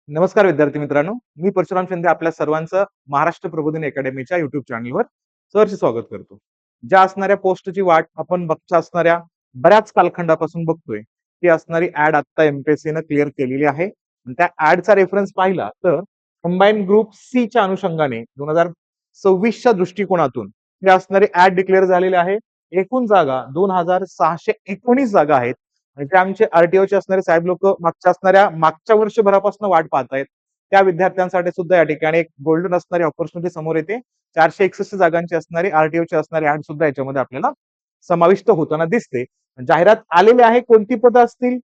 नमस्कार विद्यार्थी मित्रांनो, मी परशुराम शिंदे आपल्या सर्वांचं महाराष्ट्र प्रबोधिनी अकॅडमीच्या युट्यूब चॅनलवर सहर्ष स्वागत करतो. ज्या असणाऱ्या पोस्टची वाट आपण बघच्या असणाऱ्या बऱ्याच कालखंडापासून बघतोय, ती असणारी ऍड आता एमपीएससीनं क्लिअर केलेली आहे. आणि त्या ऍडचा रेफरन्स पाहिला तर कंबाईन ग्रुप सी च्या अनुषंगाने 2026च्या दृष्टिकोनातून ही असणारी ऍड डिक्लेअर झालेली आहे. एकूण जागा 2619 जागा आहेत. आणि ते आमचे आरटीओचे असणारे साहेब लोक मागच्या वर्षभरापासून वाट पाहतायत. त्या विद्यार्थ्यांसाठी सुद्धा या ठिकाणी एक गोल्डन असणारी ऑपॉर्च्युनिटी समोर येते. 461 जागांची असणारी आरटीओची असणारी ऍड सुद्धा याच्यामध्ये आपल्याला समाविष्ट होताना दिसते. जाहिरात आलेली आहे. कोणती पदं असतील,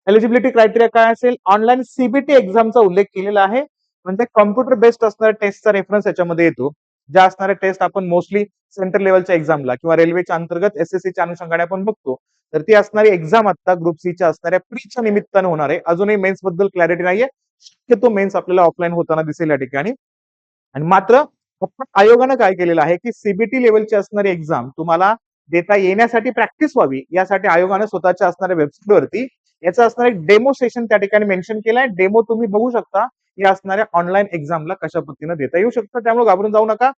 एलिजिबिलिटी क्रायटेरिया काय असेल, ऑनलाईन सीबीटी एक्झामचा उल्लेख केलेला आहे. म्हणजे कॉम्प्युटर बेस्ड असणाऱ्या टेस्टचा रेफरन्स याच्यामध्ये येतो. ज्या असणाऱ्या टेस्ट आपण मोस्टली सेंट्रल लेवलच्या एक्झामला किंवा रेल्वेच्या अंतर्गत एसएससीच्या अनुषंगाने आपण बघतो. तर ती असणारी एक्झाम आता ग्रुप सीच्या असणाऱ्या प्रीच्या निमित्तानं होणार आहे. अजूनही मेन्स बद्दल क्लॅरिटी नाहीये. शक्यतो मेन्स आपल्याला ऑफलाईन होताना दिसेल या ठिकाणी. आणि मात्र आयोगानं काय केलेलं आहे की सीबीटी लेवलची असणारी एक्झाम तुम्हाला देता येण्यासाठी प्रॅक्टिस व्हावी यासाठी आयोगानं स्वतःच्या असणाऱ्या वेबसाईटवरती याचं असणार एक डेमो सेशन त्या ठिकाणी मेन्शन केलाय. डेमो तुम्ही बघू शकता. या असणाऱ्या ऑनलाईन एक्झामला कशा पद्धतीने देता येऊ शकतं. त्यामुळे घाबरून जाऊ नका.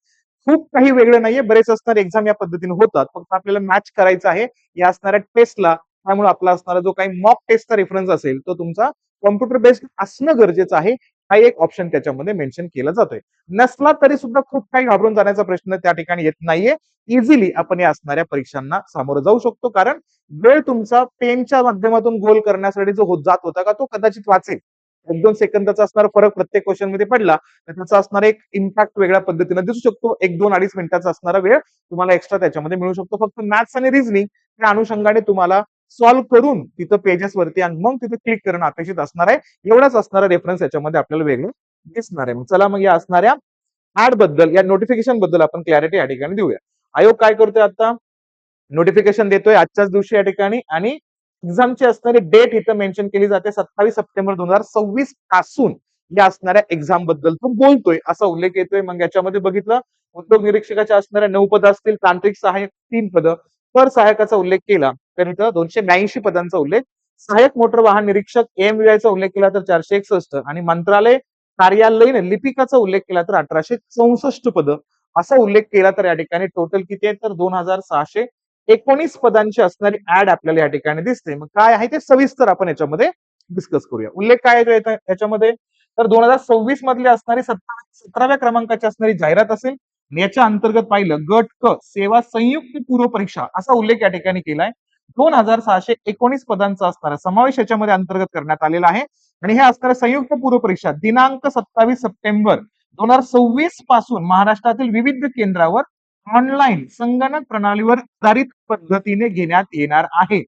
खूप काही वेगळं नाहीये. बरेच असणारे एक्झाम या पद्धतीने होतात. फक्त आपल्याला मॅच करायचं आहे या असणाऱ्या टेस्टला. त्यामुळे आपला असणारा जो काही मॉक टेस्टचा रेफरन्स असेल तो तुमचा कॉम्प्युटर बेस्ड असणं गरजेचं आहे. हा एक ऑप्शन त्याच्यामध्ये मेन्शन केला जातोय. नसला तरी सुद्धा खूप काही घाबरून जाण्याचा प्रश्न त्या ठिकाणी येत नाहीये. इझिली आपण या असणाऱ्या परीक्षांना सामोरं जाऊ शकतो. कारण वेळ तुमचा पेनच्या माध्यमातून गोल करण्यासाठी जो जात होता का तो कदाचित वाचेल. 1-2 सेकंदाचा असणारा फरक प्रत्येक क्वेश्चन मध्ये पडला तर त्याचा असणारा एक इम्पॅक्ट वेगळ्या पद्धतीने दिसू शकतो. 1-2-2.5 मिनिटाचा असणारा वेळ तुम्हाला एक्स्ट्रा त्याच्यामध्ये मिळू शकतो. फक्त मॅथ्स आणि रिझनिंग त्या अनुषंगाने तुम्हाला सॉल्व्ह करून तिथं पेजेस वरती आणि मग तिथे क्लिक करणं अपेक्षित असणार आहे. एवढाच असणारा रेफरन्स याच्यामध्ये आपल्याला वेगळं दिसणार आहे. चला मग या असणाऱ्या ऍड बद्दल या नोटिफिकेशन बद्दल आपण क्लॅरिटी या ठिकाणी देऊया. आयोग काय करतोय आता नोटिफिकेशन देतोय आजच्याच दिवशी या ठिकाणी आणि एक्झामची असणारी डेट इथं मेन्शन केली जाते 27 सप्टेंबर 2026 पासून या असणाऱ्या एक्झाम बद्दल तो बोलतोय असा उल्लेख येतोय. मग याच्यामध्ये बघितलं उद्योग निरीक्षकाच्या असणाऱ्या 9 पदं असतील, तांत्रिक सहाय्यक 3 पदं, कर सहायकाचा उल्लेख केला तर इथं 282 पदांचा उल्लेख, सहाय्यक मोटर वाहन निरीक्षक एमव्हीआयचा उल्लेख केला तर 461 आणि मंत्रालय कार्यालयीन लिपिकाचा उल्लेख केला तर 1864 पदं असा उल्लेख केला तर या ठिकाणी टोटल किती आहे तर 2619 पदांची असणारी ऍड आपल्याला या ठिकाणी दिसते. मग काय आहे ते सविस्तर आपण याच्यामध्ये डिस्कस करूया. उल्लेख काय आहे याच्यामध्ये तर 2026 मधली असणारी 17व्या क्रमांकाची असणारी जाहिरात असेल. याच्या अंतर्गत पाहिलं गट क सेवा संयुक्त पूर्व परीक्षा असा उल्लेख या ठिकाणी केलाय. 2619 पदांचा असणारा समावेश याच्यामध्ये अंतर्गत करण्यात आलेला आहे. आणि हे असणाऱ्या संयुक्त पूर्व परीक्षा दिनांक 27 सप्टेंबर 2026 पासून महाराष्ट्रातील विविध केंद्रावर ऑनलाईन संगणक प्रणालीवर आधारित पद्धतीने घेण्यात येणार आहे.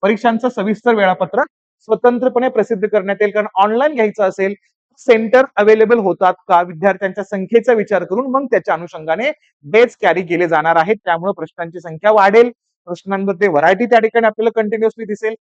परीक्षांचं सविस्तर वेळापत्रक स्वतंत्रपणे प्रसिद्ध करण्यात येईल. कारण ऑनलाईन घ्यायचं असेल सेंटर अवेलेबल होतात का विद्यार्थ्यांच्या संख्येचा विचार करून मग त्याच्या अनुषंगाने डेज कॅरी केले जाणार आहेत. त्यामुळे प्रश्नांची संख्या वाढेल. प्रश्नांमध्ये व्हरायटी त्या ठिकाणी आपल्याला कंटिन्युअसली दिसेल.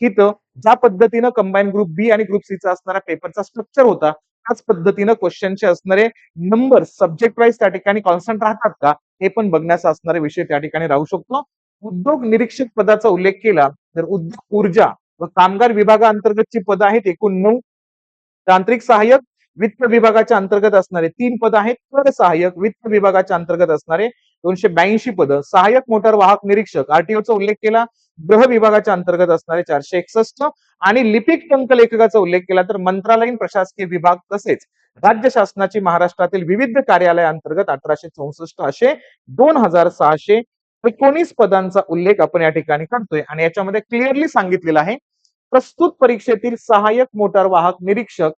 इथं ज्या पद्धतीनं कंबाईन ग्रुप बी आणि ग्रुप सीचा असणारा पेपरचा स्ट्रक्चर होता त्याच पद्धतीनं क्वेश्चनचे असणारे नंबर सब्जेक्ट वाईज त्या ठिकाणी कॉन्स्टंट राहतात का हे पण बघण्याचा असणारा विषय त्या ठिकाणी राहू शकतो. उद्योग निरीक्षक पदाचा उल्लेख केला तर उद्योग ऊर्जा व कामगार विभागाअंतर्गतची पदं आहेत एकूण 9. तांत्रिक सहाय्यक वित्त विभागाच्या अंतर्गत असणारे 3 पद आहेत. कर सहाय्यक वित्त विभागाच्या अंतर्गत असणारे 282 पदं, सहाय्यक मोटार वाहक निरीक्षक आरटीओचा उल्लेख केला गृह विभागाच्या अंतर्गत असणारे 461 आणि लिपिक टंक लेखकाचा उल्लेख केला तर मंत्रालयीन प्रशासकीय विभाग तसेच राज्य शासनाची महाराष्ट्रातील विविध कार्यालयांतर्गत 1864 असे 2619 पदांचा उल्लेख आपण या ठिकाणी करतोय. आणि याच्यामध्ये क्लिअरली सांगितलेलं आहे प्रस्तुत परीक्षेतील सहाय्यक मोटार वाहक निरीक्षक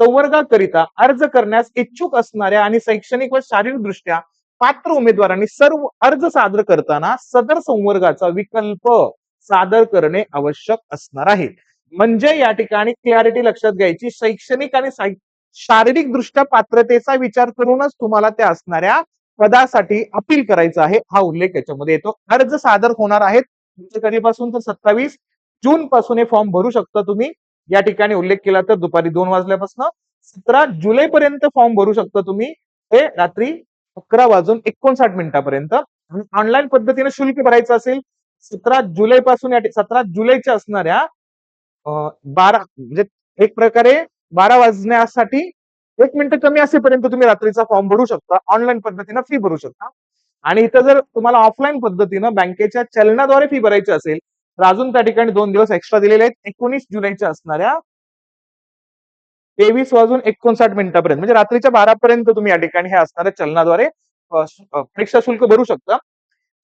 संवर्गाकरिता अर्ज करण्यास इच्छुक असणाऱ्या आणि शैक्षणिक व शारीरिक दृष्ट्या पात्र उमेदवारांनी सर्व अर्ज सादर करताना सदर संवर्गाचा विकल्प सादर करणे आवश्यक असणार आहे. म्हणजे या ठिकाणी क्लॅरिटी लक्षात घ्यायची शैक्षणिक आणि शारीरिक दृष्ट्या पात्रतेचा विचार करूनच तुम्हाला त्या असणाऱ्या पदासाठी अपील करायचं आहे हा उल्लेख याच्यामध्ये येतो. अर्ज सादर होणार आहेत कधीपासून तर 27 जून पासून हे फॉर्म भरू शकता तुम्ही. या ठिकाणी उल्लेख केला तर दुपारी 2 वाजल्यापासून 17 जुलै पर्यंत फॉर्म भरू शकता तुम्ही हे रात्री 11 वाजून 59 मिनिटापर्यंत. ऑनलाईन पद्धतीने शुल्क भरायचं असेल 17 जुलै पासून 17 जुलैच्या असणाऱ्या 12 म्हणजे एक प्रकारे 12 वाजण्यासाठी 1 मिनिट कमी असेपर्यंत तुम्ही रात्रीचा फॉर्म भरू शकता, ऑनलाईन पद्धतीनं फी भरू शकता. आणि इथं जर तुम्हाला ऑफलाईन पद्धतीनं बँकेच्या चलनाद्वारे फी भरायची असेल तर अजून त्या ठिकाणी 2 दिवस एक्स्ट्रा दिलेले आहेत. 19 जुलैच्या असणाऱ्या 23 वाजून 59 मिनिटापर्यंत म्हणजे रात्रीच्या 12 पर्यंत तुम्ही या ठिकाणी हे असणाऱ्या चलनाद्वारे परीक्षा शुल्क भरू शकता.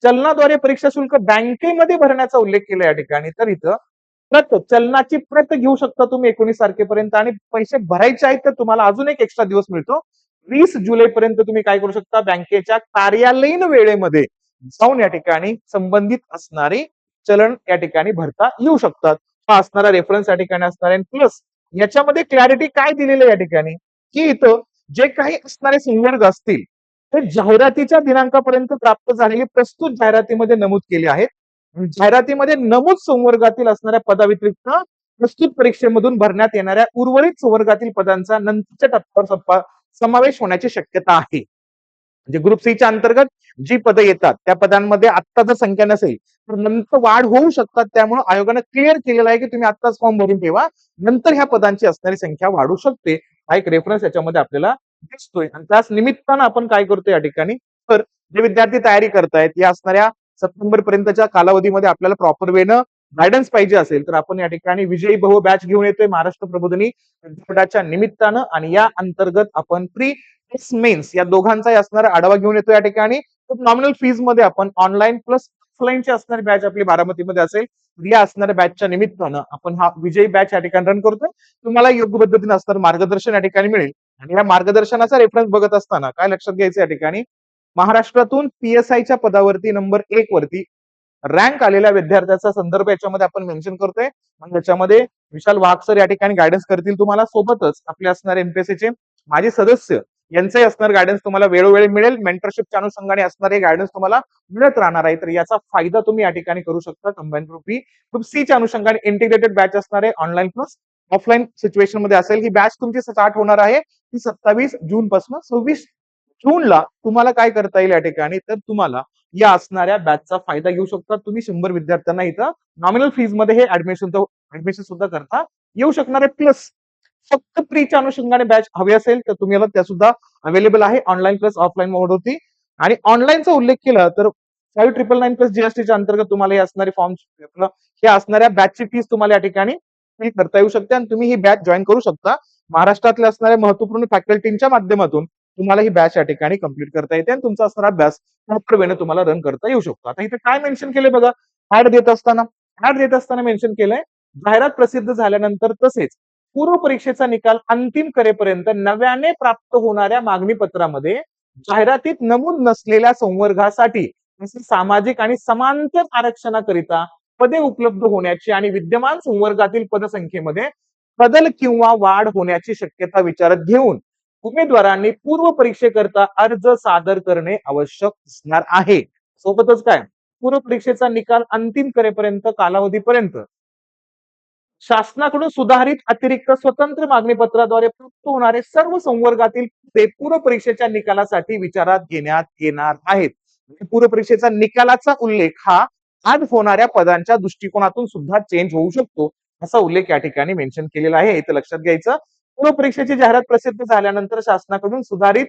चलनाद्वारे परीक्षा शुल्क बँकेमध्ये भरण्याचा उल्लेख केला या ठिकाणी. तर इथं चलनाची प्रत घेऊ शकता तुम्ही 19 तारखेपर्यंत आणि पैसे भरायचे आहेत तर तुम्हाला अजून एक एक्स्ट्रा दिवस मिळतो. 20 जुलै पर्यंत तुम्ही काय करू शकता, बँकेच्या कार्यालयीन वेळेमध्ये जाऊन या ठिकाणी संबंधित असणारे चलन या ठिकाणी भरता येऊ शकतात. हा असणारा रेफरन्स या ठिकाणी असणार आहे. प्लस याच्यामध्ये क्लॅरिटी काय दिलेली आहे या ठिकाणी, की इथं जे काही असणारे संवर्ग असतील ते जाहिरातीच्या दिनांकापर्यंत प्राप्त झालेली प्रस्तुत जाहिरातीमध्ये नमूद केले आहेत. जाहिरातीमध्ये नमूद संवर्गातील असणाऱ्या पदाव्यतिरिक्त प्रस्तुत परीक्षेमधून भरण्यात येणाऱ्या उर्वरित संवर्गातील पदांचा नंतरच्या टप्प्यावर समावेश होण्याची शक्यता आहे. म्हणजे ग्रुप सी च्या अंतर्गत जी पदं येतात त्या पदांमध्ये आत्ता जर संख्या नसेल तर नंतर वाढ होऊ शकतात. त्यामुळे आयोगानं क्लिअर केलेलं आहे की तुम्ही आत्ताच फॉर्म भरून ठेवा, नंतर ह्या पदांची असणारी संख्या वाढू शकते. हा एक रेफरन्स याच्यामध्ये आपल्याला दिसतोय. आणि त्याच निमित्तानं आपण काय करतो या ठिकाणी, तर जे विद्यार्थी तयारी करतायत या असणाऱ्या सप्टेंबर पर्यंतच्या कालावधीमध्ये आपल्याला प्रॉपर वेनं गायडन्स पाहिजे असेल तर आपण या ठिकाणी विजयी बहु बॅच घेऊन येतोय महाराष्ट्र प्रबोधिनी विद्यापीठाच्या निमित्तानं. आणि या अंतर्गत आपण प्री मेन्स या दोघांचाही असणारा आढावा घेऊन येतो या ठिकाणी. नॉमिनल फीज मध्ये आपण ऑनलाईन प्लस ऑफलाईनची असणारी बॅच आपली बारामतीमध्ये असेल. या असणाऱ्या बॅचच्या निमित्तानं आपण हा विजयी बॅच या ठिकाणी रन करतोय. तुम्हाला योग्य पद्धतीने असणारं मार्गदर्शन या ठिकाणी मिळेल. आणि या मार्गदर्शनाचा रेफरन्स बघत असताना काय लक्षात घ्यायचं या ठिकाणी, महाराष्ट्रातून पीएसआयच्या पदावरती नंबर 1 वरती रँक आलेल्या विद्यार्थ्याचा संदर्भ याच्यामध्ये आपण मेन्शन करतोय. आणि याच्यामध्ये विशाल वाघ सर या ठिकाणी गायडन्स करतील तुम्हाला. सोबतच आपले असणारे एमपीएससीचे माजी सदस्य यांचंही असणार गायडन्स तुम्हाला वेळोवेळी मिळेल. मेंटरशिपच्या अनुषंगाने असणारे गायडन्स तुम्हाला मिळत राहणार आहे. तर याचा फायदा तुम्ही या ठिकाणी करू शकता. कंबाईन ग्रुप बी ग्रुप सी च्या अनुषंगाने इंटिग्रेटेड बॅच असणार आहे, ऑनलाईन प्लस ऑफलाईन सिच्युएशन मध्ये असेल. ही बॅच तुमची स्टार्ट होणार आहे ती 27 जून पासून 26 जूनला. तुम्हाला काय करता येईल या ठिकाणी, तर तुम्हाला या असणाऱ्या बॅचचा फायदा घेऊ शकता. तुम्ही 100 विद्यार्थ्यांना इथं नॉमिनल फीज मध्ये हे ऍडमिशन सुद्धा करता येऊ शकणार आहे. प्लस फक्त प्रीच्या अनुषंगाने बॅच हवी असेल तर तुम्हाला त्या सुद्धा अवेलेबल आहे ऑनलाईन प्लस ऑफलाईन मोड होती. आणि ऑनलाईनचा उल्लेख केला तर 5999 प्लस जीएसटीच्या अंतर्गत तुम्हाला हे असणारे फॉर्म हे असणाऱ्या बॅचची फीस तुम्हाला या ठिकाणी फिल करता येऊ शकते. आणि तुम्ही ही बॅच जॉईन करू शकता. महाराष्ट्रातल्या असणाऱ्या महत्वपूर्ण फॅकल्टींच्या माध्यमातून तुम्हाला ही बॅच या ठिकाणी कंप्लीट करता येते आणि तुमचा असणारा अभ्यास प्रॉपर वेने तुम्हाला रन करता येऊ शकतो. आता इथे काय मेन्शन केलंय बघा, ऍड देत असताना मेन्शन केलंय, जाहिरात प्रसिद्ध झाल्यानंतर तसेच पूर्व परीक्षेचा निकाल अंतिम करेपर्यंत नव्याने प्राप्त होणाऱ्या मागणी पत्रामध्ये जाहिरातीत नमूद नसलेल्या संवर्गासाठी सामाजिक आणि समांतर आरक्षणाकरिता पदे उपलब्ध होण्याची आणि विद्यमान संवर्गातील पदसंख्येमध्ये बदल किंवा वाढ होण्याची शक्यता विचारात घेऊन उमेदवारांनी पूर्व परीक्षेकरता अर्ज सादर करणे आवश्यक असणार आहे. सोबतच काय, पूर्व परीक्षेचा निकाल अंतिम करेपर्यंत कालावधीपर्यंत शासनाकडून सुधारित अतिरिक्त स्वतंत्र मागणी पत्राद्वारे प्राप्त होणारे सर्व संवर्गातील पदे पूर्व परीक्षेच्या निकालासाठी विचारात घेण्यात येणार आहेत. पूर्व परीक्षेचा निकालाचा उल्लेख हा आज होणाऱ्या पदांच्या दृष्टिकोनातून सुद्धा चेंज होऊ शकतो असा उल्लेख या ठिकाणी मेन्शन केलेला आहे. इथं लक्षात घ्यायचं, पूर्व परीक्षेची जाहिरात प्रसिद्ध झाल्यानंतर शासनाकडून सुधारित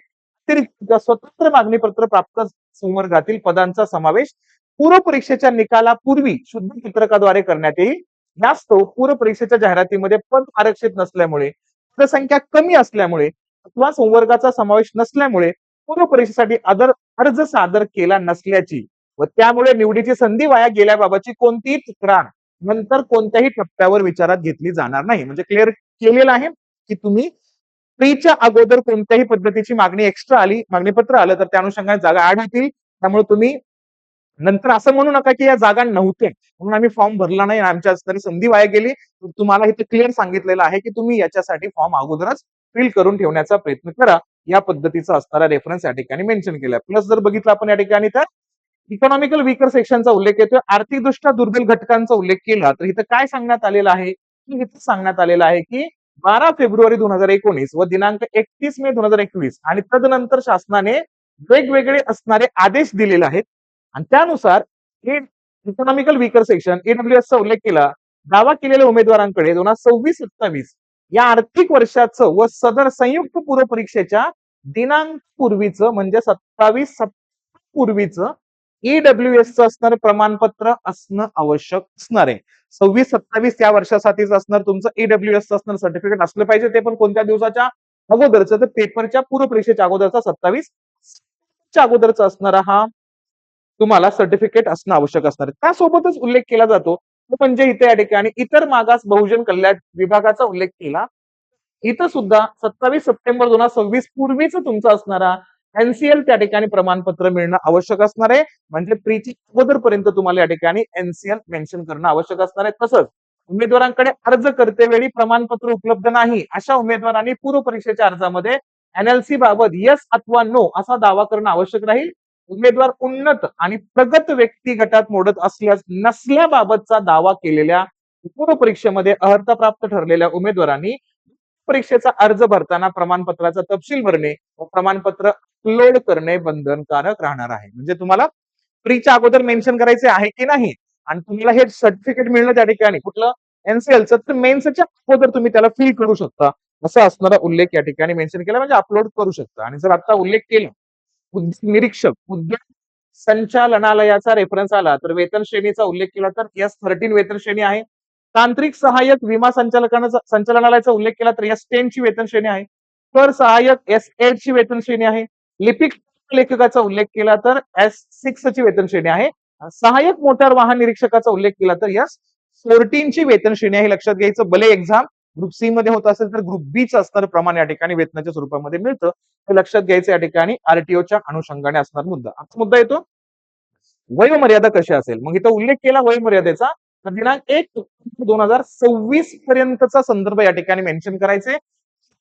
अतिरिक्त स्वतंत्र मागणी पत्र प्राप्त संवर्गातील पदांचा समावेश पूर्व परीक्षेच्या निकालापूर्वी शुद्ध पत्रकाद्वारे करण्यात येईल. यास्तव पूर्व परीक्षेच्या जाहिरातीमध्ये पद आरक्षित नसल्यामुळे, पदसंख्या कमी असल्यामुळे अथवा संवर्गाचा समावेश नसल्यामुळे पूर्व परीक्षेसाठी अर्ज सादर केला नसल्याची व त्यामुळे निवडीची संधी वाया गेल्याबाबतची कोणतीही तक्रार नंतर कोणत्याही टप्प्यावर विचारात घेतली जाणार नाही. म्हणजे क्लिअर केलेलं आहे की तुम्ही प्रीच्या अगोदर कोणत्याही पद्धतीची मागणी एक्स्ट्रा आली, मागणीपत्र आलं तर त्या अनुषंगाने जागा ऍड होतील. त्यामुळे तुम्ही नंतर असं म्हणू नका की या जागा नव्हत्या म्हणून आम्ही फॉर्म भरला नाही, आमच्या असणारी संधी वाया गेली. तुम्हाला इथे क्लिअर सांगितलेलं आहे की तुम्ही याच्यासाठी फॉर्म अगोदरच फिल करून ठेवण्याचा प्रयत्न करा. या पद्धतीचा असणारा रेफरन्स या ठिकाणी मेन्शन केला. प्लस जर बघितलं आपण या ठिकाणी तर इकॉनॉमिकल वीकर सेक्शनचा उल्लेख येतोय, आर्थिकदृष्ट्या दुर्बल घटकांचा उल्लेख केला तर इथं काय सांगण्यात आलेलं आहे, की इथं सांगण्यात आलेलं आहे की 12 फेब्रुवारी 2019 व दिनांक 31 मे 2021 आणि तदनंतर शासनाने वेगवेगळे असणारे आदेश दिलेले आहेत. आणि त्यानुसार हे इकॉनॉमिकल वीकर सेक्शन ईडब्ल्यूएस चा उल्लेख केला, दावा केलेल्या उमेदवारांकडे 2026-27 या आर्थिक वर्षाचं व सदर संयुक्त पूर्व परीक्षेच्या दिनांक पूर्वीचं म्हणजे 27 पूर्वीचं ईडब्ल्यूएसचं असणारं प्रमाणपत्र असणं आवश्यक असणार आहे. 26-27 या वर्षासाठीच असणार तुमचं ईडब्ल्यूएसचं असणार सर्टिफिकेट असलं पाहिजे. ते पण कोणत्या दिवसाच्या अगोदरचं, तर पेपरच्या पूर्व परीक्षेच्या अगोदरचा 27 च्या अगोदरचा असणारा हा तुम्हाला सर्टिफिकेट असणं आवश्यक असणार आहे. त्यासोबतच उल्लेख केला जातो तो म्हणजे इथे या ठिकाणी इतर मागास बहुजन कल्याण विभागाचा उल्लेख केला. इथं सुद्धा 27 सप्टेंबर 2026 पूर्वीच तुमचा असणारा एनसीएल त्या ठिकाणी प्रमाणपत्र मिळणं आवश्यक असणार आहे. म्हणजे प्रीची अगोदरपर्यंत तुम्हाला या ठिकाणी एनसीएल मेन्शन करणं आवश्यक असणार आहे. तसंच उमेदवारांकडे अर्ज करतेवेळी प्रमाणपत्र उपलब्ध नाही अशा उमेदवारांनी पूर्व परीक्षेच्या अर्जामध्ये एनएलसी बाबत येस अथवा नो असा दावा करणं आवश्यक राहील. उमेदवार उन्नत आणि प्रगत व्यक्ती गटात मोडत नसल्याबाबतचा दावा केलेल्या पूर्व परीक्षेमध्ये अर्हता प्राप्त ठरलेल्या उमेदवारांनी परीक्षेचा अर्ज भरताना प्रमाणपत्राचा तपशील भरणे व प्रमाणपत्र अपलोड करणे बंधनकारक राहणार आहे. म्हणजे तुम्हाला प्रीच्या अगोदर मेन्शन करायचे आहे की नाही आणि तुम्हाला हे सर्टिफिकेट मिळणं त्या ठिकाणी कुठलं एनसीएलचं, तर मेन्सच्या अगोदर तुम्ही त्याला फिल करू शकता असा असणारा उल्लेख या ठिकाणी मेन्शन केला म्हणजे अपलोड करू शकता. आणि जर आता उल्लेख केला उद्योग निरीक्षक उद्योग संचालनालयाचा रेफरन्स आला तर वेतन श्रेणीचा उल्लेख केला तर S13 वेतन श्रेणी आहे. तांत्रिक सहाय्यक विमा संचालनालयाचा उल्लेख केला तर S10 ची वेतन श्रेणी आहे. कर सहाय्यक S8 ची वेतन श्रेणी आहे. लिपिक लेखकाचा उल्लेख केला तर S6 ची वेतन श्रेणी आहे. सहाय्यक मोटार वाहन निरीक्षकाचा उल्लेख केला तर S14 ची वेतन श्रेणी आहे. लक्षात घ्यायचं. भले एक्झाम ग्रुप सी मध्ये होत असेल तर ग्रुप बी चं असणारं प्रमाण या ठिकाणी वेतनाच्या स्वरूपामध्ये मिळतं. हे लक्षात घ्यायचं या ठिकाणी आरटीओच्या अनुषंगाने असणार मुद्दा. आता मुद्दा येतो वयोमर्यादा कशी असेल. मग इथं उल्लेख केला वयोमर्यादेचा तर दिनांक 1/2026 पर्यंतचा संदर्भ या ठिकाणी मेन्शन करायचे.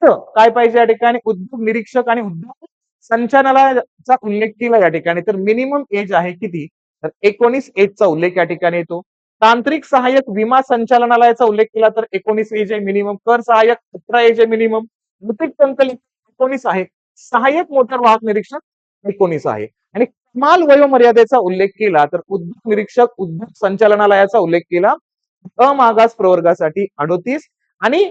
काय पाहिजे या ठिकाणी उद्योग निरीक्षक आणि उद्योग संचालनालयाचा उल्लेख केला या ठिकाणी तर मिनिमम एज आहे किती तर 19 एजचा उल्लेख या ठिकाणी येतो. तांत्रिक सहाय्यक विमा संचालनालयाचा उल्लेख केला तर 19 एज आहे मिनिमम. कर सहाय्यक 18 एज आहे मिनिमम. लिपिक संकलित 19 आहे. सहाय्यक मोटार वाहक निरीक्षक 19 आहे. आणि कमाल वयोमर्यादेचा उल्लेख केला तर उद्योग निरीक्षक उद्योग संचालनालयाचा उल्लेख केला अमागास प्रवर्गासाठी 38 आणि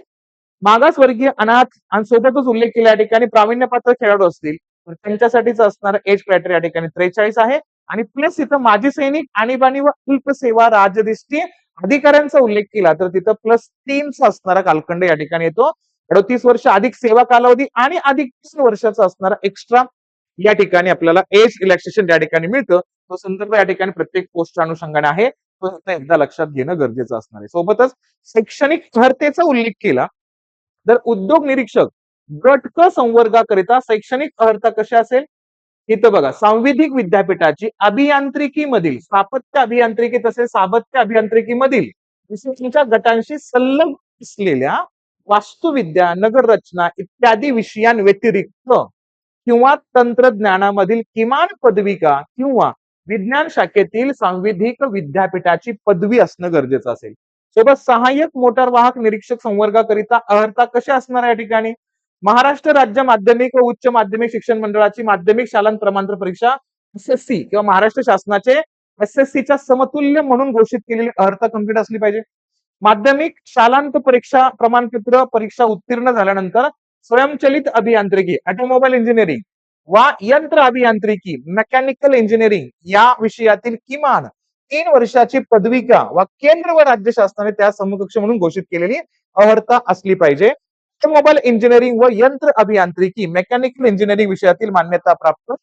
मागासवर्गीय अनाथ आणि सोबतच उल्लेख केला या ठिकाणी प्रावीण्यपात्र खेळाडू असतील तर त्यांच्यासाठीच असणारं एज क्रायटेरिया या ठिकाणी 43 आहे. आणि प्लस इथं माजी सैनिक आणीबाणी व अल्पसेवा राजदिष्टी अधिकाऱ्यांचा उल्लेख केला तर तिथं +3 असणारा कालखंड या ठिकाणी येतो. 38 वर्ष अधिक सेवा कालावधी आणि अधिक 3 वर्षाचा असणारा एक्स्ट्रा या ठिकाणी आपल्याला एज रिलॅक्सेशन या ठिकाणी मिळतं. तो संदर्भ या ठिकाणी प्रत्येक पोस्टच्या अनुषंगाने आहे. तो एकदा लक्षात घेणं गरजेचं असणार आहे. सोबतच शैक्षणिक अर्हतेचा उल्लेख केला तर उद्योग निरीक्षक गट क संवर्गाकरिता शैक्षणिक अर्हता कशी असेल. इथं बघा सांविधिक विद्यापीठाची अभियांत्रिकीमधील स्थापत्य अभियांत्रिकी तसेच साबत्य अभियांत्रिकीमधील विषयांच्या गटांशी संलग्न असलेल्या वास्तुविद्या नगर रचना इत्यादी विषयांव्यतिरिक्त किंवा तंत्रज्ञानामधील किमान पदविका किंवा विज्ञान शाखेतील सांविधिक विद्यापीठाची पदवी असणं गरजेचं असेल. सोबत सहाय्यक मोटार वाहक निरीक्षक संवर्गाकरिता अर्हता कशा असणार या ठिकाणी महाराष्ट्र राज्य माध्यमिक व उच्च माध्यमिक शिक्षण मंडळाची माध्यमिक शालांत प्रमाणपत्र परीक्षा एसएससी किंवा महाराष्ट्र शासनाचे एसएससीच्या समतुल्य म्हणून घोषित केलेली अर्हता कंप्लीट असली पाहिजे. माध्यमिक शालांत परीक्षा प्रमाणपत्र परीक्षा उत्तीर्ण झाल्यानंतर स्वयंचलित अभियांत्रिकी ऑटोमोबाईल इंजिनिअरिंग वा यंत्र अभियांत्रिकी मेकॅनिकल इंजिनिअरिंग या विषयातील किमान 3 वर्षाची पदविका वा केंद्र व राज्य शासनाने त्या समकक्ष म्हणून घोषित केलेली अर्हता असली पाहिजे. ऑटोमोबाईल इंजिनिअरिंग व यंत्र अभियांत्रिकी मेकॅनिकल इंजिनिअरिंग विषयातील मान्यता प्राप्त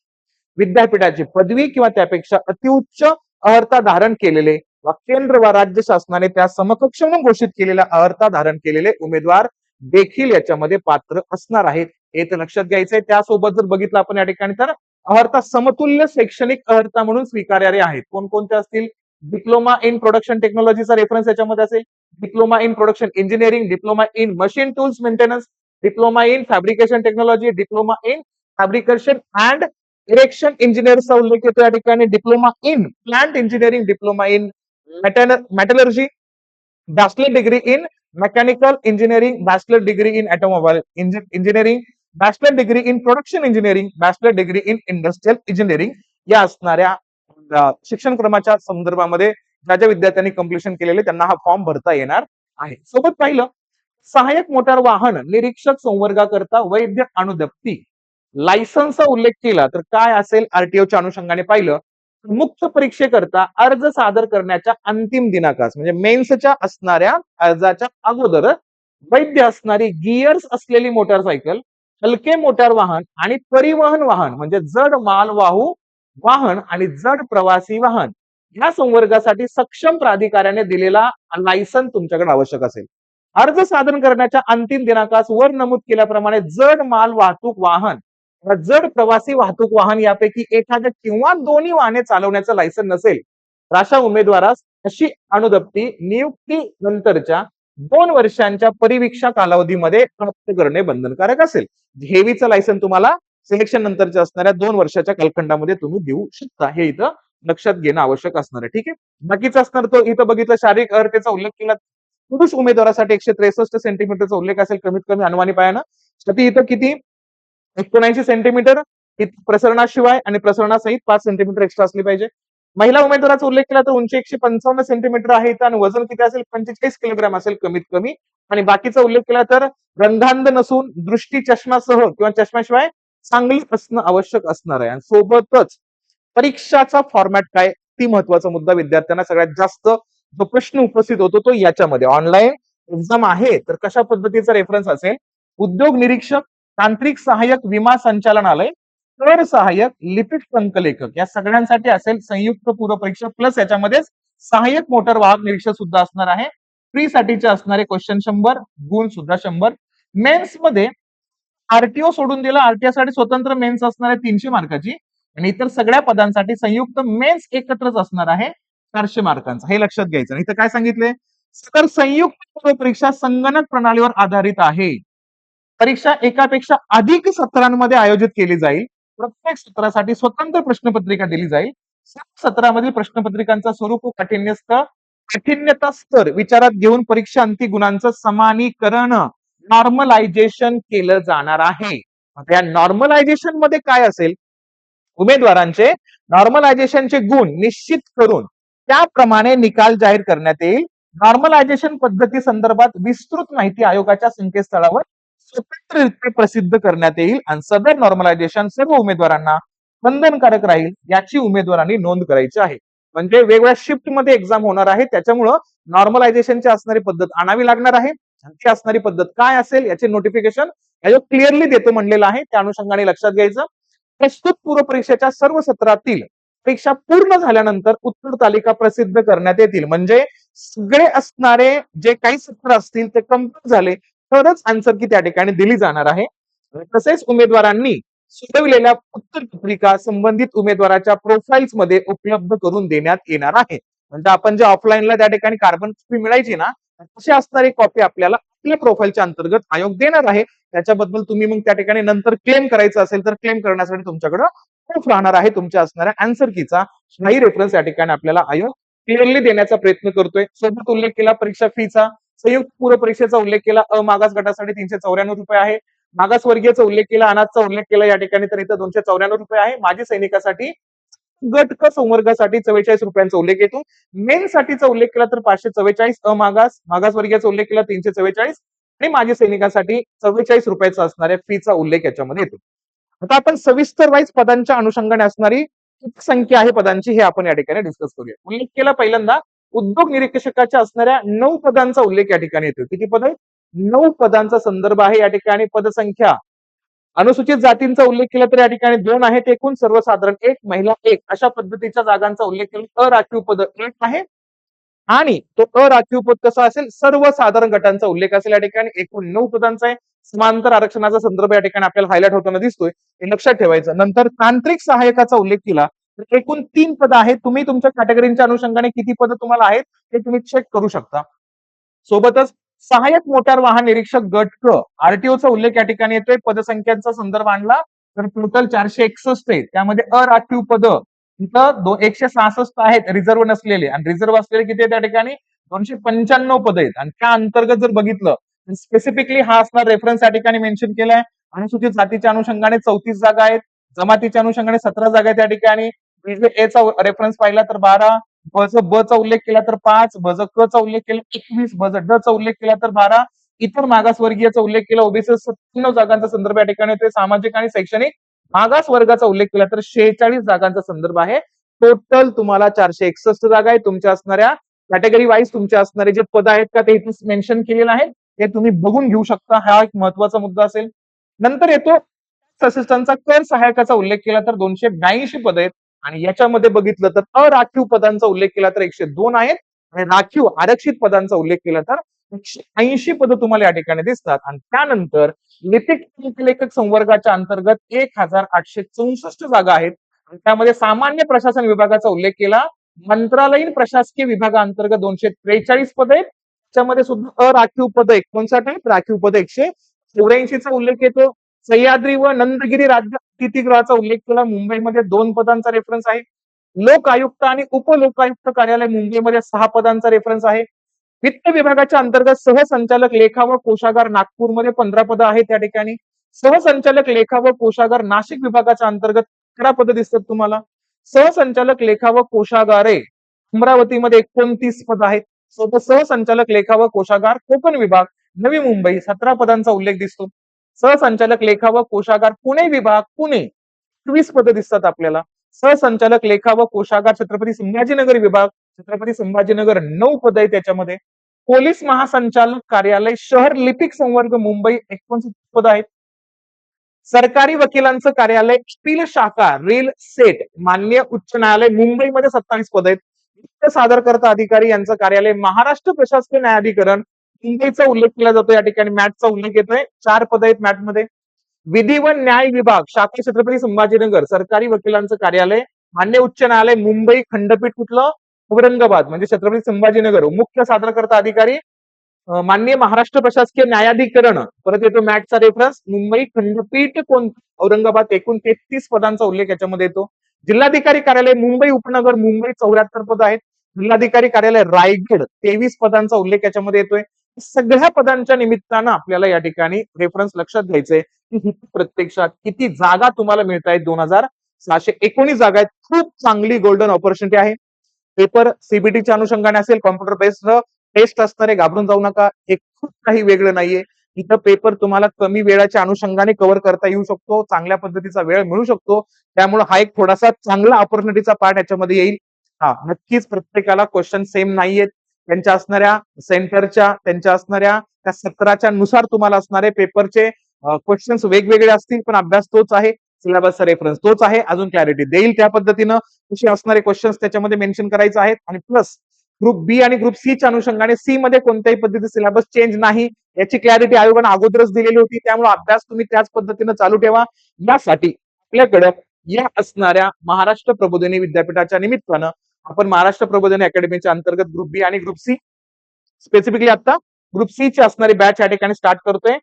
विद्यापीठाची पदवी किंवा त्यापेक्षा अतिउच्च अर्हता धारण केलेले वा केंद्र व राज्य शासनाने त्या समकक्ष म्हणून घोषित केलेल्या अर्हता धारण केलेले उमेदवार देखील याच्यामध्ये पात्र असणार आहेत. हे तर लक्षात घ्यायचंय. त्यासोबत जर बघितलं आपण या ठिकाणी तर अर्हता समतुल्य शैक्षणिक अर्हता म्हणून स्वीकार्य आहेत. कोणकोणत्या असतील डिप्लोमा इन प्रोडक्शन टेक्नॉलॉजीचा रेफरन्स याच्यामध्ये असेल. Diploma in production engineering, diploma in machine tools maintenance, diploma in fabrication technology, diploma in fabrication and erection इंजिनियरचा उल्लेख येतो या ठिकाणी. Diploma in plant engineering, diploma in metallurgy, bachelor degree in mechanical engineering, bachelor degree in automobile engineering, bachelor degree in production engineering, bachelor degree in industrial engineering या असणाऱ्या शिक्षण क्रमाच्या संदर्भामध्ये ज्या ज्या विद्यार्थ्यांनी कम्प्लिशन केलेले त्यांना हा फॉर्म भरता येणार आहे. सोबत पाहिलं सहाय्यक मोटार वाहन निरीक्षक संवर्गाकरता वैध अनुज्ञप्ती लायसन्सचा उल्लेख केला तर काय असेल आरटीओच्या अनुषंगाने पाहिलं मुक्त परीक्षेकरता अर्ज सादर करण्याच्या अंतिम दिनांकास म्हणजे मेन्सच्या असणाऱ्या अर्जाच्या अगोदर वैध असणारी गिअर्स असलेली मोटारसायकल हलके मोटार वाहन आणि परिवहन वाहन म्हणजे जड माल वाहू वाहन आणि जड प्रवासी वाहन या संवर्गासाठी सक्षम प्राधिकाऱ्याने दिलेला लायसन तुमच्याकडे आवश्यक असेल. अर्ज सादर करण्याच्या अंतिम दिनांकास वर नमूद केल्याप्रमाणे जड माल वाहतूक वाहन जड प्रवासी वाहतूक वाहन यापैकी एखाद्या किंवा दोन्ही वाहने चालवण्याचं लायसन नसेल तर अशा उमेदवारास अशी अनुज्ञप्ती नियुक्ती नंतरच्या 2 वर्षांच्या परिवीक्षा कालावधीमध्ये प्राप्त करणे बंधनकारक असेल. हेवीचं लायसन तुम्हाला सिलेक्शन नंतरच्या असणाऱ्या 2 वर्षाच्या कालखंडामध्ये तुम्ही देऊ शकता. हे इथं लक्षात घेणं आवश्यक असणार आहे. ठीक आहे. बाकीचं असणार तो इथं बघितलं शारीरिक अर्हतेचा उल्लेख केला पुरुष उमेदवारासाठी 163 सेंटीमीटरचा उल्लेख असेल कमीत कमी अनुमानी पायानं. तर इथं किती 79 सेंटीमीटर प्रसरणाशिवाय आणि प्रसरणासहित 5 सेंटीमीटर एक्स्ट्रा असली पाहिजे. महिला उमेदवाराचा उल्लेख केला तर उंची 155 सेंटीमीटर आहे इथं आणि वजन किती असेल 45 किलोग्राम असेल कमीत कमी. आणि बाकीचा उल्लेख केला तर रंगांध नसून दृष्टी चष्मासह किंवा चष्म्याशिवाय चांगली असणं आवश्यक असणार आहे. आणि सोबतच परीक्षाचा फॉर्मॅट काय ती महत्वाचा मुद्दा विद्यार्थ्यांना सगळ्यात जास्त जो प्रश्न उपस्थित होतो तो याच्यामध्ये ऑनलाईन एक्झाम आहे तर कशा पद्धतीचा रेफरन्स असेल उद्योग निरीक्षक तांत्रिक सहाय्यक विमा संचालनालय कर सहाय्यक लिपिक संकलेखक या सगळ्यांसाठी असेल संयुक्त पूर्व परीक्षा प्लस याच्यामध्ये सहाय्यक मोटर वाहक निरीक्षक सुद्धा असणार आहे. प्री साठीचे असणारे क्वेश्चन 100 गुण सुद्धा 100. मेन्स मध्ये आरटीओ सोडून दिला आरटीओ साठी स्वतंत्र मेन्स असणार आहे 300 मार्काची आणि इतर सगळ्या पदांसाठी संयुक्त मेन्स एकत्रच असणार आहे 400 मार्कांचा. हे लक्षात घ्यायचं. इथं काय सांगितलंय तर संयुक्त पूर्व परीक्षा संगणक प्रणालीवर आधारित आहे. परीक्षा एकापेक्षा अधिक सत्रांमध्ये आयोजित केली जाईल. प्रत्येक सत्रासाठी स्वतंत्र प्रश्नपत्रिका दिली जाईल. सत्रामधील प्रश्नपत्रिकांचा स्वरूप व काठिण्यता स्तर विचारात घेऊन परीक्षा अंती गुणांचं समानीकरण नॉर्मलायझेशन केलं जाणार आहे. या नॉर्मलायझेशन मध्ये काय असेल उमेदवारांचे नॉर्मलायझेशनचे गुण निश्चित करून त्याप्रमाणे निकाल जाहीर करण्यात येईल. नॉर्मलायझेशन पद्धती संदर्भात विस्तृत माहिती आयोगाच्या संकेतस्थळावर स्वतंत्ररित्या प्रसिद्ध करण्यात येईल आणि सदर नॉर्मलायझेशन सर्व उमेदवारांना बंधनकारक राहील याची उमेदवारांनी नोंद करायची आहे. म्हणजे वेगवेगळ्या शिफ्ट मध्ये एक्झाम होणार आहे त्याच्यामुळं नॉर्मलायझेशनची असणारी पद्धत आणावी लागणार आहे. ती असणारी पद्धत काय असेल याचे नोटिफिकेशन आयोग क्लिअरली देतो म्हणलेलं आहे. त्या अनुषंगाने लक्षात घ्यायचं. प्रस्तुत पूर्व परीक्षेच्या सर्व सत्रातील परीक्षा पूर्ण झाल्यानंतर उत्तर तालिका प्रसिद्ध करण्यात येतील. म्हणजे सगळे असणारे जे काही सत्र असतील ते कंप्लीट झाले तरच आन्सर की त्या ठिकाणी दिली जाणार आहे. तसेच उमेदवारांनी सोडविलेल्या उत्तर पत्रिका संबंधित उमेदवाराच्या प्रोफाईल्स मध्ये उपलब्ध करून देण्यात येणार आहे. म्हणजे आपण जे ऑफलाईनला त्या ठिकाणी कार्बन कॉपी मिळायची ना तशी असणारी कॉपी आपल्याला आपल्या प्रोफाईलच्या अंतर्गत आयोग देणार आहे. त्याच्याबद्दल तुम्ही मग त्या ठिकाणी नंतर क्लेम करायचं असेल तर क्लेम करण्यासाठी तुमच्याकडे प्रूफ राहणार आहे तुमच्या असणाऱ्या आन्सर कीचा. हाही रेफरन्स या ठिकाणी आपल्याला आयोग क्लिअरली देण्याचा प्रयत्न करतोय. सोबत उल्लेख केला परीक्षा फीचा संयुक्त पूर्व परीक्षेचा उल्लेख केला मागास गटासाठी 394 रुपये आहे. मागासवर्गीयचा उल्लेख केला अनाथचा उल्लेख केला या ठिकाणी तर इथं 294 रुपये आहे. माजी सैनिकासाठी गट क संवर्गासाठी 44 रुपयांचा उल्लेख येतो. मेन साठीचा उल्लेख केला तर 544 मागासवर्गीयाचा उल्लेख केला 344 आणि माजी सैनिकांसाठी 44 रुपयाचा असणाऱ्या फीचा उल्लेख याच्यामध्ये येतो. आता आपण सविस्तर वाईज पदांच्या अनुषंगाने असणारी किती संख्या आहे पदांची हे आपण या ठिकाणी डिस्कस करूया. उल्लेख केला पहिल्यांदा उद्योग निरीक्षकाच्या असणाऱ्या 9 पदांचा उल्लेख या ठिकाणी येतो. किती पद आहे 9 पदांचा संदर्भ आहे या ठिकाणी. पदसंख्या अनुसूचित जातींचा उल्लेख केला तर या ठिकाणी 2 आहेत एकूण सर्वसाधारण 1 महिला 1 अशा पद्धतीच्या जागांचा उल्लेख केला. अराखीव पद 1 आहे आणि तो अराखीव पद कसा असेल सर्वसाधारण गटांचा उल्लेख असेल या ठिकाणी. एकूण 9 पदांचा आहे. समांतर आरक्षणाचा संदर्भ या ठिकाणी आपल्याला हायलाइट होताना दिसतोय हे लक्षात ठेवायचं. नंतर तांत्रिक सहाय्यकाचा उल्लेख केला तर एकूण 3 पद आहेत. तुम्ही तुमच्या कॅटेगरीच्या अनुषंगाने किती पद तुम्हाला आहेत हे तुम्ही चेक करू शकता. सोबतच सहाय्यक मोटार वाहन निरीक्षक गट क आरटीओचा उल्लेख या ठिकाणी येतोय. पदसंख्यांचा संदर्भ आणला तर टोटल 461 आहे. त्यामध्ये अराखीव पद इथं 166 आहेत रिझर्व्ह नसलेले आणि रिझर्व्ह असलेले किती आहेत त्या ठिकाणी 295 पद आहेत. आणि त्या अंतर्गत जर बघितलं स्पेसिफिकली हा असणार रेफरन्स या ठिकाणी मेन्शन केलाय. अनुसूचित जातीच्या अनुषंगाने 34 जागा आहेत. जमातीच्या अनुषंगाने 17 जागा आहेत या ठिकाणी. ए चा रेफरन्स पाहिला तर 12 ब चा उल्लेख केला तर 5 ब क चा उल्लेख केला 21 ब ड चा उल्लेख केला तर 12 इतर मागासवर्गीयाचा उल्लेख केला, ओबीसी 97 जागांचा संदर्भ या ठिकाणी येतोय. सामाजिक आणि शैक्षणिक मागास वर्गाचा उल्लेख केला तर 46 जागांचा संदर्भ आहे. टोटल तुम्हाला 461 जागा आहे. तुमच्या असणाऱ्या कॅटेगरी वाईज तुमचे असणारे जे पद आहेत का ते इथे मेन्शन केलेलं आहे, ते तुम्ही बघून घेऊ शकता. हा एक महत्वाचा मुद्दा असेल. नंतर येतो असिस्टंटचा कर सहायकाचा उल्लेख केला तर 282 पद आहेत आणि याच्यामध्ये बघितलं तर अराखीव पदांचा उल्लेख केला तर 102 आहेत आणि राखीव आरक्षित पदांचा उल्लेख केला तर 180 पद तुम्हाला या ठिकाणी दिसतात. आणि त्यानंतर लिपिक लेखक संवर्गाच्या अंतर्गत 1864 जागा आहेत आणि त्यामध्ये सामान्य प्रशासन विभागाचा उल्लेख केला. मंत्रालयीन प्रशासकीय विभागाअंतर्गत 243 पद आहेत. त्याच्यामध्ये सुद्धा अराखीव पद 59 आहेत, राखीव पद 184 चा उल्लेख येतो. सह्याद्री व नंदगिरी राज्य अतिथीगृहाचा उल्लेख केला. मुंबईमध्ये 2 पदांचा रेफरन्स आहे. लोक आयुक्त आणि उपलोकायुक्त कार्यालय मुंबईमध्ये 6 पदांचा रेफरन्स आहे. वित्त विभागाच्या अंतर्गत सहसंचालक लेखा व कोषागार नागपूरमध्ये 15 पदं आहेत या ठिकाणी. सहसंचालक लेखा व कोषागार नाशिक विभागाच्या अंतर्गत 11 पदं दिसतात तुम्हाला. सहसंचालक लेखा व कोषागारे अमरावतीमध्ये 29 पद आहेत. सहसंचालक लेखा व कोषागार कोकण विभाग नवी मुंबई 17 पदांचा उल्लेख दिसतो. सहसंचालक लेखा व कोषागार पुणे विभाग पुणे 20 पदं दिसतात आपल्याला. सहसंचालक लेखा व कोषागार छत्रपती संभाजीनगर विभाग छत्रपती संभाजीनगर 9 पद आहेत त्याच्यामध्ये. पोलीस महासंचालक कार्यालय शहर लिपिक संवर्ग मुंबई 69 पद आहेत. सरकारी वकिलांचं कार्यालय अपील शाखा रेल सेट मान्य उच्च न्यायालय मुंबईमध्ये 27 पद आहेत. वित्त सादरकर्ता अधिकारी यांचं कार्यालय महाराष्ट्र प्रशासकीय न्यायाधिकरण मुंबईचा उल्लेख केला जातो. या ठिकाणी मॅटचा उल्लेख येतोय. 4 पद आहेत मॅटमध्ये. विधी व न्याय विभाग शाखा छत्रपती संभाजीनगर सरकारी वकिलांचं कार्यालय मान्य उच्च न्यायालय मुंबई खंडपीठ कुठलं औरंगाबाद म्हणजे छत्रपती संभाजीनगर. मुख्य सादरकर्ता अधिकारी माननीय महाराष्ट्र प्रशासकीय न्यायाधिकरण परत येतो मॅटचा रेफरन्स मुंबई खंडपीठ कोण औरंगाबाद. एकूण 33 पदांचा उल्लेख याच्यामध्ये येतो. जिल्हाधिकारी कार्यालय मुंबई उपनगर मुंबई 74 पद आहेत. जिल्हाधिकारी कार्यालय रायगड 23 पदांचा उल्लेख याच्यामध्ये येतोय. सगळ्या पदांच्या निमित्तानं आपल्याला या ठिकाणी रेफरन्स लक्षात घ्यायचंय की प्रत्यक्षात किती जागा तुम्हाला मिळत आहेत. 2619 जागा आहेत. खूप चांगली गोल्डन ऑपॉर्च्युनिटी आहे. पेपर सीबीटीच्या अनुषंगाने असेल, कॉम्प्युटर बेस्ड टेस्ट असणारे, घाबरून जाऊ नका. हे खूप काही वेगळं नाहीये. इथं पेपर तुम्हाला कमी वेळाच्या अनुषंगाने कव्हर करता येऊ शकतो. चांगल्या पद्धतीचा वेळ मिळू शकतो. त्यामुळे हा एक थोडासा चांगला ऑपॉर्च्युनिटीचा पार्ट याच्यामध्ये येईल. हा नक्कीच प्रत्येकाला क्वेश्चन सेम नाहीयेत. त्यांच्या असणाऱ्या सेंटरच्या त्यांच्या असणाऱ्या त्या सत्राच्या नुसार तुम्हाला असणारे पेपरचे क्वेश्चन्स वेगवेगळे असतील पण अभ्यास तोच आहे. सिलेबसचा रेफरन्स तोच आहे. अजून क्लॅरिटी देईल त्या पद्धतीनं कसे असणारे क्वेश्चन्स त्याच्यामध्ये मेन्शन करायचे आहेत. आणि प्लस ग्रुप बी आणि ग्रुप सी च्या अनुषंगाने सी मध्ये कोणत्याही पद्धतीचे सिलेबस चेंज नाही याची क्लॅरिटी आयोगाने अगोदरच दिलेली होती. त्यामुळे अभ्यास तुम्ही त्याच पद्धतीनं चालू ठेवा. यासाठी आपल्याकडे या असणाऱ्या महाराष्ट्र प्रबोधिनी विद्यापीठाच्या निमित्तानं आपण महाराष्ट्र प्रबोधिनी अकॅडमीच्या अंतर्गत ग्रुप बी आणि ग्रुप सी स्पेसिफिकली आता ग्रुप सी ची असणारी बॅच या ठिकाणी स्टार्ट करतोय.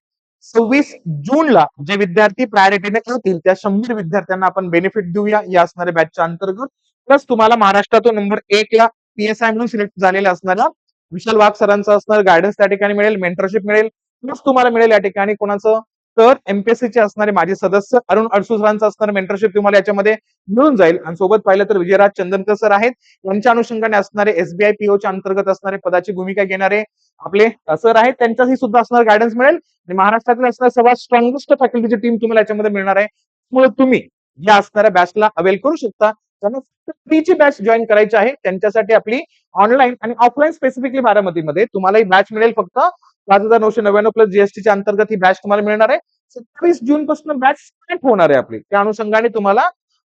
26 जूनला जे विद्यार्थी प्रायोरिटीने करतील त्या 100 विद्यार्थ्यांना आपण बेनिफिट देऊया या असणाऱ्या बॅचच्या अंतर्गत. प्लस तुम्हाला महाराष्ट्रातून नंबर 1 ला पीएसआय म्हणून सिलेक्ट झालेला असणारा विशाल वाघ सरांचा असणार गायडन्स त्या ठिकाणी मिळेल. मेंटरशिप मिळेल. प्लस तुम्हाला मिळेल या ठिकाणी कोणाचं तर एमपीएससी चे असणारे माजी सदस्य अरुण अडसू सरांचं असणारं मेंटरशिप तुम्हाला याच्यामध्ये मिळून जाईल. आणि सोबत पाहिलं तर विजयराज चंदनकर सर आहेत. यांच्या अनुषंगाने असणारे एसबीआय पीओच्या अंतर्गत असणारे पदाची भूमिका घेणारे आपले सर आहेत. त्यांच्याही सुद्धा असणार गायडन्स मिळेल. आणि महाराष्ट्रातील असणारे सर्वात स्ट्रॉंगेस्ट फॅकल्टीची टीम तुम्हाला याच्यामध्ये मिळणार आहे. त्यामुळे तुम्ही या असणाऱ्या बॅचला अवेल करू शकता. त्यांना फ्रीची बॅच जॉईन करायची आहे. त्यांच्यासाठी आपली ऑनलाईन आणि ऑफलाईन स्पेसिफिकली बारामतीमध्ये तुम्हाला ही बॅच मिळेल फक्त 5999 प्लस जीएसटीच्या अंतर्गत ही बॅच तुम्हाला मिळणार आहे. 27 जून पासून बॅच स्टार्ट होणार आहे आपली. त्या अनुषंगाने तुम्हाला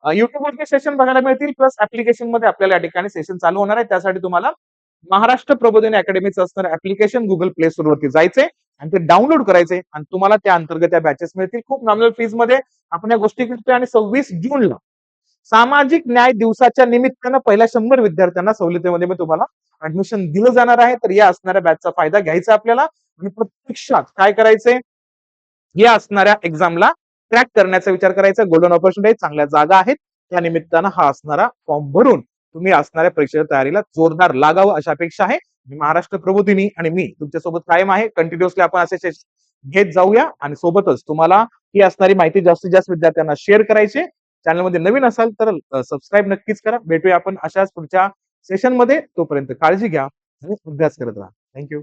युट्यूबवरचे सेशन बघायला मिळतील. प्लस ऍप्लिकेशन मध्ये आपल्याला या ठिकाणी सेशन चालू होणार आहे. त्यासाठी तुम्हाला महाराष्ट्र प्रबोधिनी अकॅडमीचं असणारं ऍप्लिकेशन गुगल प्ले स्टोर वरती जायचंय आणि ते डाउनलोड करायचे आणि तुम्हाला त्या अंतर्गत त्या बॅचेस मिळतील. खूप नॉमिनल फीज मध्ये आपण या गोष्टी करतोय. आणि 26 जूनला सामाजिक न्याय दिवसाच्या निमित्तानं पहिल्या 100 विद्यार्थ्यांना सवलतीमध्ये तुम्हाला ऍडमिशन दिलं जाणार आहे. तर या असणाऱ्या बॅचचा फायदा घ्यायचा आपल्याला. आणि प्रत्यक्षात काय करायचंय या असणाऱ्या एक्झामला क्रॅक करण्याचा विचार करायचा. गोल्डन ऑपॉर्च्युनिटी चांगल्या जागा आहेत. त्या निमित्तानं हा असणारा फॉर्म भरून तुम्ही असणाऱ्या परीक्षेच्या तयारीला जोरदार लागावं अशा अपेक्षा आहे. महाराष्ट्र प्रबोधिनी आणि मी तुमच्यासोबत कायम आहे. कंटिन्युअसली आपण असे घेत जाऊया. आणि सोबतच तुम्हाला ही असणारी माहिती जास्तीत जास्त विद्यार्थ्यांना शेअर करायची. चॅनलमध्ये नवीन असाल तर सबस्क्राईब नक्कीच करा. भेटूया आपण अशाच पुढच्या सेशन मध्ये. तोपर्यंत काळजी घ्या आणि अभ्यास करत राहा. थँक्यू.